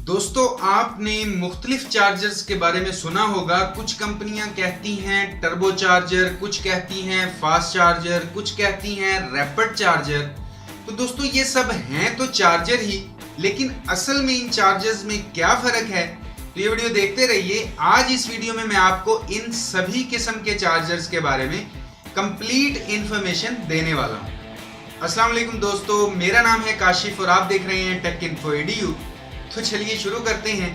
दोस्तों, आपने मुख्तलिफ चार्जर्स के बारे में सुना होगा। कुछ कंपनियां कहती हैं टर्बो चार्जर, कुछ कहती हैं फास्ट चार्जर, कुछ कहती हैं रैपिड चार्जर। तो दोस्तों, ये सब हैं तो चार्जर ही, लेकिन असल में इन चार्जर्स में क्या फ़र्क है, तो ये वीडियो देखते रहिए। आज इस वीडियो में मैं आपको इन सभी किस्म के चार्जर्स के बारे में कंप्लीट इंफॉर्मेशन देने वाला हूँ। अस्सलाम वालेकुम दोस्तों, मेरा नाम है काशिफ और आप देख रहे हैं टेक इन्फो एडीयू। तो चलिए शुरू करते हैं।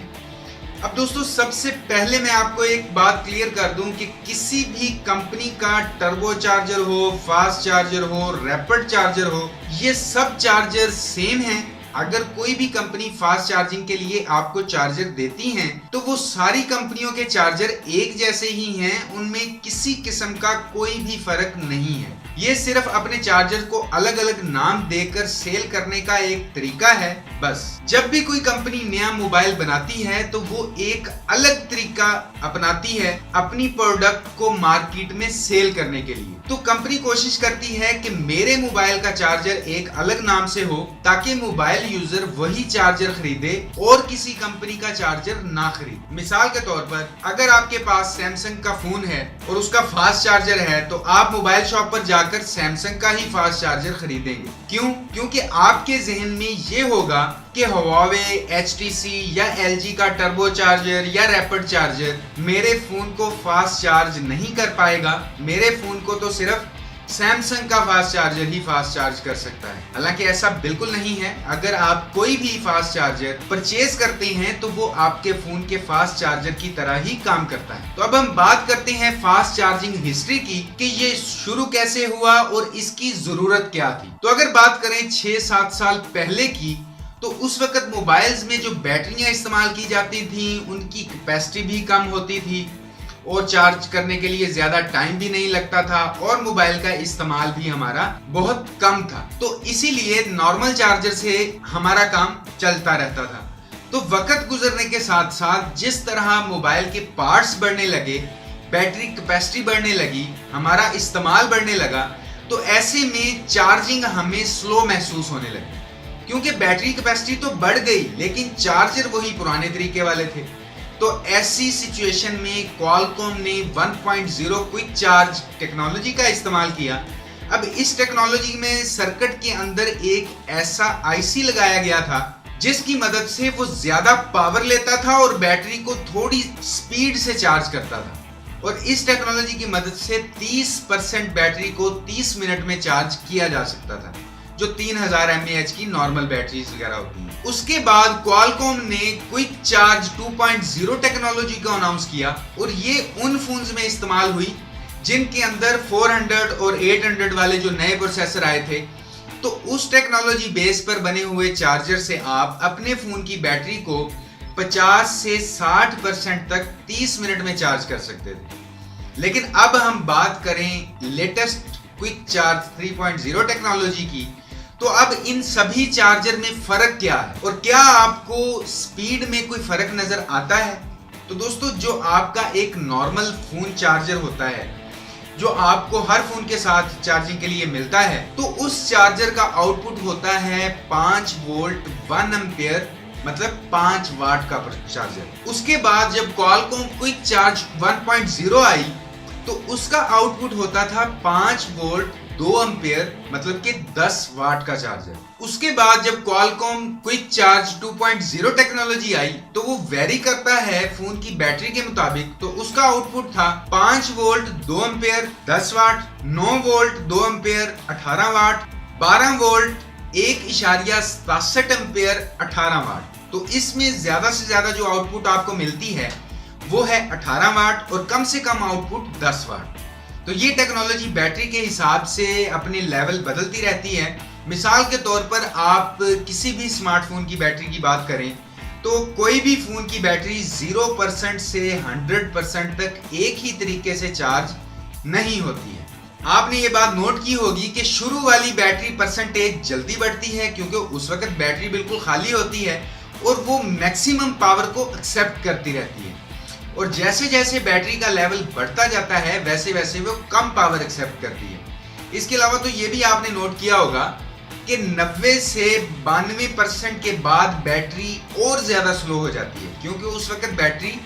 अब दोस्तों, सबसे पहले मैं आपको एक बात क्लियर कर दूं कि किसी भी कंपनी का टर्बो चार्जर हो, फास्ट चार्जर हो, रैपिड चार्जर हो, ये सब चार्जर सेम हैं। अगर कोई भी कंपनी फास्ट चार्जिंग के लिए आपको चार्जर देती हैं, तो वो सारी कंपनियों के चार्जर एक जैसे ही हैं, उनमें किसी किस्म का कोई भी फर्क नहीं है। ये सिर्फ अपने चार्जर को अलग अलग नाम देकर सेल करने का एक तरीका है बस। जब भी कोई कंपनी नया मोबाइल बनाती है तो वो एक अलग तरीका अपनाती है अपनी प्रोडक्ट को मार्केट में सेल करने के लिए। तो कंपनी कोशिश करती है कि मेरे मोबाइल का चार्जर एक अलग नाम से हो, ताकि मोबाइल यूजर वही चार्जर खरीदे और किसी कंपनी का चार्जर ना खरीदे। मिसाल के तौर पर, अगर आपके पास सैमसंग का फोन है और उसका फास्ट चार्जर है, तो आप मोबाइल शॉप पर जाकर सैमसंग का ही फास्ट चार्जर खरीदेंगे। क्यों? क्योंकि आपके जहन में ये होगा कि हुआवे, HTC या LG का टर्बो चार्जर या रैपिड चार्जर मेरे फोन को फास्ट चार्ज नहीं कर पाएगा, मेरे फोन को तो सिर्फ सैमसंग का फास्ट चार्जर ही फास्ट चार्ज कर सकता है। हालांकि ऐसा बिल्कुल नहीं है। अगर आप कोई भी फास्ट चार्जर परचेज करते हैं तो वो आपके फोन के फास्ट चार्जर की तरह ही काम करता है। तो अब हम बात करते हैं फास्ट चार्जिंग हिस्ट्री की, कि ये शुरू कैसे हुआ और इसकी जरूरत क्या थी। तो अगर बात करें 6-7 साल पहले की, तो उस वक्त मोबाइल्स में जो बैटरियां इस्तेमाल की जाती थी, उनकी कैपेसिटी भी कम होती थी और चार्ज करने के लिए ज्यादा टाइम भी नहीं लगता था और मोबाइल का इस्तेमाल भी हमारा बहुत कम था। तो इसीलिए नॉर्मल चार्जर से हमारा काम चलता रहता था। तो वक्त गुजरने के साथ साथ जिस तरह मोबाइल के पार्ट्स बढ़ने लगे, बैटरी कैपेसिटी बढ़ने लगी, हमारा इस्तेमाल बढ़ने लगा, तो ऐसे में चार्जिंग हमें स्लो महसूस होने लगी। क्योंकि बैटरी कैपेसिटी तो बढ़ गई, लेकिन चार्जर वही पुराने तरीके वाले थे। तो ऐसी सिचुएशन में क्वालकॉम ने 1.0 क्विक चार्ज टेक्नोलॉजी का इस्तेमाल किया। अब इस टेक्नोलॉजी में सर्किट के अंदर एक ऐसा IC लगाया गया था जिसकी मदद से वो ज्यादा पावर लेता था और बैटरी को थोड़ी स्पीड से चार्ज करता था। और इस टेक्नोलॉजी की मदद से 30% बैटरी को 30 मिनट में चार्ज किया जा सकता था, जो 3000 mAh की नॉर्मल बैटरीज वगैरह होती हैं। उसके बाद क्वालकॉम ने क्विक चार्ज 2.0 टेक्नोलॉजी को अनाउंस किया और ये उन फोन्स में इस्तेमाल हुई जिनके अंदर 400 और 800 वाले जो नए प्रोसेसर आए थे। तो उस टेक्नोलॉजी बेस पर बने हुए चार्जर से आप अपने फोन की बैटरी को 50 से 60% तक 30 मिनट में चार्ज कर सकते थे। लेकिन अब हम बात करें लेटेस्ट क्विक चार्ज 3.0 टेक्नोलॉजी की, तो अब इन सभी चार्जर में फर्क क्या है और क्या आपको स्पीड में कोई फर्क नजर आता है? तो दोस्तों, जो आपका एक नॉर्मल फोन चार्जर होता है, जो आपको हर फोन के साथ चार्जिंग के लिए मिलता है, तो उस चार्जर का आउटपुट होता है 5 वोल्ट 1 एम्पियर, मतलब 5 वाट का चार्जर। उसके बाद जब क्वालकॉम क्विक चार्ज 1.0 आई, तो उसका आउटपुट होता था 5 वोल्ट 2 एम्पियर, मतलब कि 10 वाट का चार्जर। उसके बाद जब क्वालकॉम क्विक चार्ज 2.0 टेक्नोलॉजी आई, तो वो वेरी करता है फोन की बैटरी के मुताबिक। तो उसका आउटपुट था 5 वोल्ट 2 एम्पियर 10 वाट, 9 वोल्ट 2 एम्पियर 18 वाट, 12 वोल्ट 1.67 एम्पियर 18 वाट। तो इसमें ज्यादा से ज्यादा जो आउटपुट आपको मिलती है वो है 18 वाट और कम से कम आउटपुट 10 वाट। तो ये टेक्नोलॉजी बैटरी के हिसाब से अपने लेवल बदलती रहती है। मिसाल के तौर पर आप किसी भी स्मार्टफोन की बैटरी की बात करें, तो कोई भी फोन की बैटरी 0% से 100% तक एक ही तरीके से चार्ज नहीं होती है। आपने ये बात नोट की होगी कि शुरू वाली बैटरी परसेंटेज जल्दी बढ़ती है, क्योंकि उस वक्त बैटरी बिल्कुल खाली होती है और वो मैक्सिमम पावर को एक्सेप्ट करती रहती है। और जैसे जैसे बैटरी का लेवल बढ़ता जाता है, वैसे वैसे वो कम पावर एक्सेप्ट करती है। इसके अलावा तो ये भी आपने नोट किया होगा कि 90 से 92% के बाद बैटरी और ज्यादा स्लो हो जाती है, क्योंकि उस वक्त बैटरी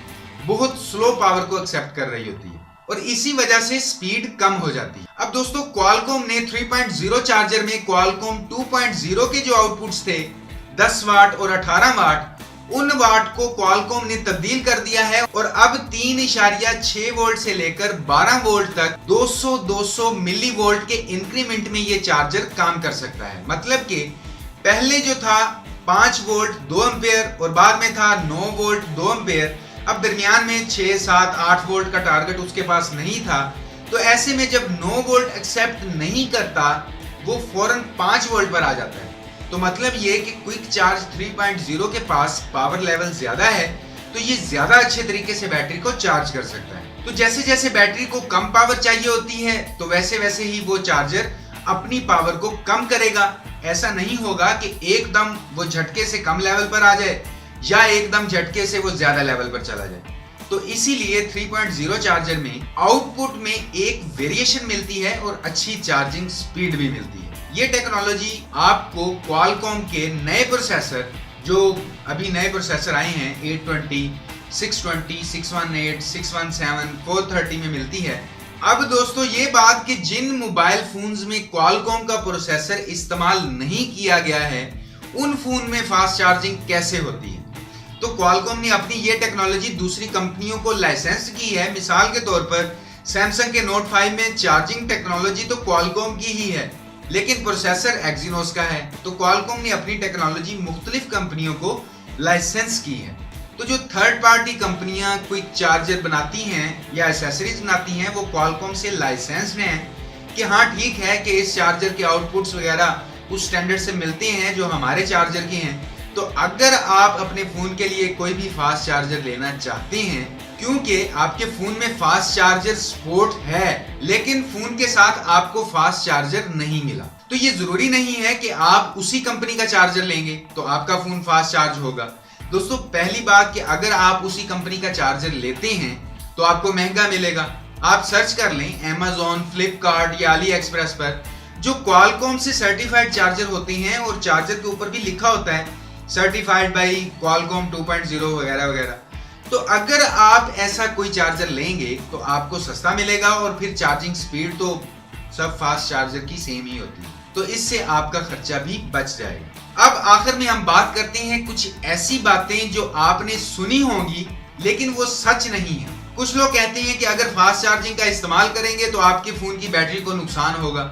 बहुत स्लो पावर को एक्सेप्ट कर रही होती है और इसी वजह से स्पीड कम हो जाती है। अब दोस्तों क्वालकॉम ने 3.0 चार्जर में क्वालकॉम 2.0 के जो आउटपुट्स थे 10 वाट और 18 वाट, उन वाट को क्वालकॉम ने तब्दील कर दिया है और अब 3.6 वोल्ट से लेकर 12 वोल्ट तक 200 मिली वोल्ट के इंक्रीमेंट में ये चार्जर काम कर सकता है। मतलब कि पहले जो था 5 वोल्ट 2 एम्पेयर और बाद में था 9 वोल्ट 2 एम्पेयर, अब दरमियान में 6, 7, 8 वोल्ट का टारगेट उसके पास नहीं था। तो ऐसे में जब 9 वोल्ट एक्सेप्ट नहीं करता वो फौरन 5 वोल्ट पर आ जाता है। तो मतलब ये कि क्विक चार्ज 3.0 के पास पावर लेवल ज्यादा है, तो ये ज्यादा अच्छे तरीके से बैटरी को चार्ज कर सकता है। तो जैसे जैसे बैटरी को कम पावर चाहिए होती है तो वैसे वैसे ही वो चार्जर अपनी पावर को कम करेगा। ऐसा नहीं होगा कि एकदम वो झटके से कम लेवल पर आ जाए या एकदम झटके से वो ज्यादा लेवल पर चला जाए। तो इसीलिए 3.0 चार्जर में आउटपुट में एक वेरिएशन मिलती है और अच्छी चार्जिंग स्पीड भी मिलती है। ये टेक्नोलॉजी आपको क्वालकॉम के नए प्रोसेसर, जो अभी नए प्रोसेसर आए हैं 820, 620, 618, 617, 430 में मिलती है। अब दोस्तों ये बात कि जिन मोबाइल फोन्स में क्वालकॉम का प्रोसेसर इस्तेमाल नहीं किया गया है उन फोन में फास्ट चार्जिंग कैसे होती है। तो क्वालकॉम ने अपनी ये टेक्नोलॉजी दूसरी कंपनियों को लाइसेंस की है। मिसाल के तौर पर सैमसंग के नोट 5 में चार्जिंग टेक्नोलॉजी तो क्वालकॉम की ही है, लेकिन प्रोसेसर एक्सिनोस का है। तो क्वालकॉम ने अपनी टेक्नोलॉजी मुख्तलिफ कंपनियों को लाइसेंस की है। तो जो थर्ड पार्टी कंपनियां क्विक चार्जर बनाती हैं या एसेसरीज बनाती हैं वो क्वालकॉम से लाइसेंस्ड हैं कि हाँ ठीक है कि इस चार्जर के आउटपुट्स वगैरह उस स्टैंडर्ड से मिलते हैं जो हमारे चार्जर के हैं। तो अगर आप अपने फोन के लिए कोई भी फास्ट चार्जर लेना चाहते हैं, क्योंकि आपके फोन में फास्ट चार्जर सपोर्ट है लेकिन फोन के साथ आपको फास्ट चार्जर नहीं मिला, तो ये जरूरी नहीं है कि आप उसी कंपनी का चार्जर लेंगे तो आपका फोन फास्ट चार्ज होगा। दोस्तों पहली बात कि अगर आप उसी कंपनी का चार्जर लेते हैं तो आपको महंगा मिलेगा। आप सर्च कर लें Amazon, फ्लिपकार्ट या अली एक्सप्रेस पर, जो क्वालकॉम से सर्टिफाइड चार्जर होते हैं और चार्जर के ऊपर भी लिखा होता है सर्टिफाइड बाई क्वालकॉम 2.0 वगैरह वगैरह। तो अगर आप ऐसा कोई चार्जर लेंगे तो आपको सस्ता मिलेगा और फिर चार्जिंग स्पीड तो सब फास्ट चार्जर की सेम ही होती है, तो इससे आपका खर्चा भी बच जाएगा। अब आखिर में हम बात करते हैं कुछ ऐसी बातें जो आपने सुनी होंगी लेकिन वो सच नहीं है। कुछ लोग कहते हैं कि अगर फास्ट चार्जिंग का इस्तेमाल करेंगे तो आपके फोन की बैटरी को नुकसान होगा।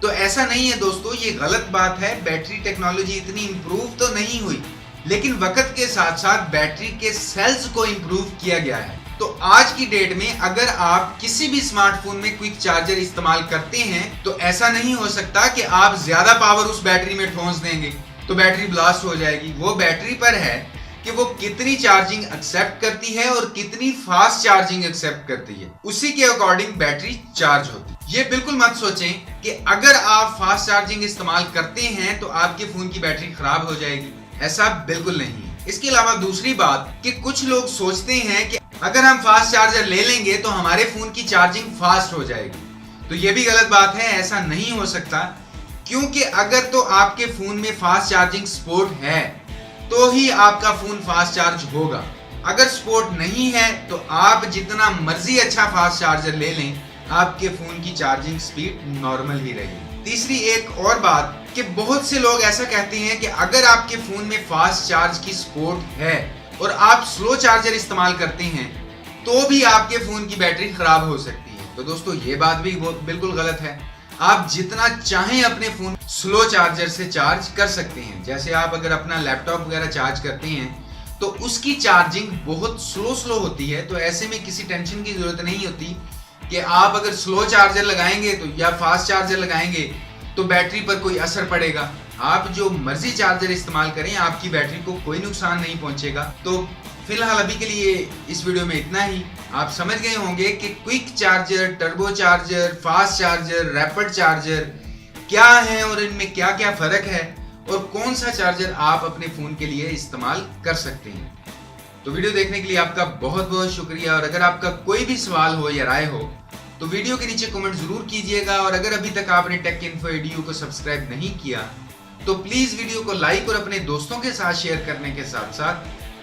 तो ऐसा नहीं है दोस्तों, ये गलत बात है। बैटरी टेक्नोलॉजी इतनी इंप्रूव तो नहीं हुई, लेकिन वक्त के साथ साथ बैटरी के सेल्स को इंप्रूव किया गया है। तो आज की डेट में अगर आप किसी भी स्मार्टफोन में क्विक चार्जर इस्तेमाल करते हैं तो ऐसा नहीं हो सकता कि आप ज्यादा पावर उस बैटरी में ठोंस देंगे तो बैटरी ब्लास्ट हो जाएगी। वो बैटरी पर है कि वो कितनी चार्जिंग एक्सेप्ट करती है और कितनी फास्ट चार्जिंग एक्सेप्ट करती है, उसी के अकॉर्डिंग बैटरी चार्ज होती है। ये बिल्कुल मत सोचें कि अगर आप फास्ट चार्जिंग इस्तेमाल करते हैं तो आपके फोन की बैटरी खराब हो जाएगी, ऐसा बिल्कुल नहीं है। इसके अलावा दूसरी बात कि कुछ लोग सोचते हैं कि अगर हम फास्ट चार्जर ले लेंगे तो हमारे फोन की चार्जिंग फास्ट हो जाएगी, तो ये भी गलत बात है। ऐसा नहीं हो सकता, क्योंकि अगर तो आपके फोन में फास्ट चार्जिंग सपोर्ट है तो ही आपका फोन फास्ट चार्ज होगा। अगर सपोर्ट नहीं है तो आप जितना मर्जी अच्छा फास्ट चार्जर ले लें, आपके फोन की चार्जिंग स्पीड नॉर्मल ही रहेगी। तीसरी एक और बात कि बहुत से लोग ऐसा कहते हैं कि अगर आपके फोन में फास्ट चार्ज की सपोर्ट है और आप स्लो चार्जर इस्तेमाल करते हैं तो भी आपके फोन की बैटरी खराब हो सकती है। तो दोस्तों ये बात भी बिल्कुल गलत है। आप जितना चाहें अपने फोन स्लो चार्जर से चार्ज कर सकते हैं। जैसे आप अगर अपना लैपटॉप वगैरह चार्ज करते हैं तो उसकी चार्जिंग बहुत स्लो होती है, तो ऐसे में किसी टेंशन की जरूरत नहीं होती कि आप अगर स्लो चार्जर लगाएंगे तो या फास्ट चार्जर लगाएंगे तो बैटरी पर कोई असर पड़ेगा। आप जो मर्जी चार्जर इस्तेमाल करें आपकी बैटरी को कोई नुकसान नहीं पहुंचेगा। तो फिलहाल अभी के लिए इस वीडियो में इतना ही। आप समझ गए होंगे कि quick charger, turbo charger, fast charger, rapid charger क्या है और इनमें क्या क्या फर्क है और कौन सा चार्जर आप अपने फोन के लिए इस्तेमाल कर सकते हैं। तो वीडियो देखने के लिए आपका बहुत बहुत शुक्रिया। और अगर आपका कोई भी सवाल हो या राय हो तो वीडियो के नीचे कमेंट जरूर कीजिएगा। और अगर अभी तक आपने टेक इन्फो एडीयू को सब्सक्राइब नहीं किया तो प्लीज वीडियो को लाइक और अपने दोस्तों के साथ शेयर करने के साथ साथ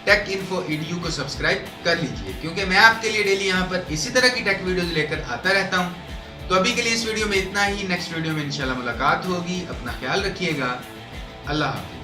टेक इन्फो EDU को सब्सक्राइब कर लीजिए, क्योंकि मैं आपके लिए डेली यहाँ पर इसी तरह की टेक वीडियोस लेकर आता रहता हूँ। तो अभी के लिए इस वीडियो में इतना ही। नेक्स्ट वीडियो में इंशाल्लाह मुलाकात होगी। अपना ख्याल रखिएगा। अल्लाह हाफ़िज़।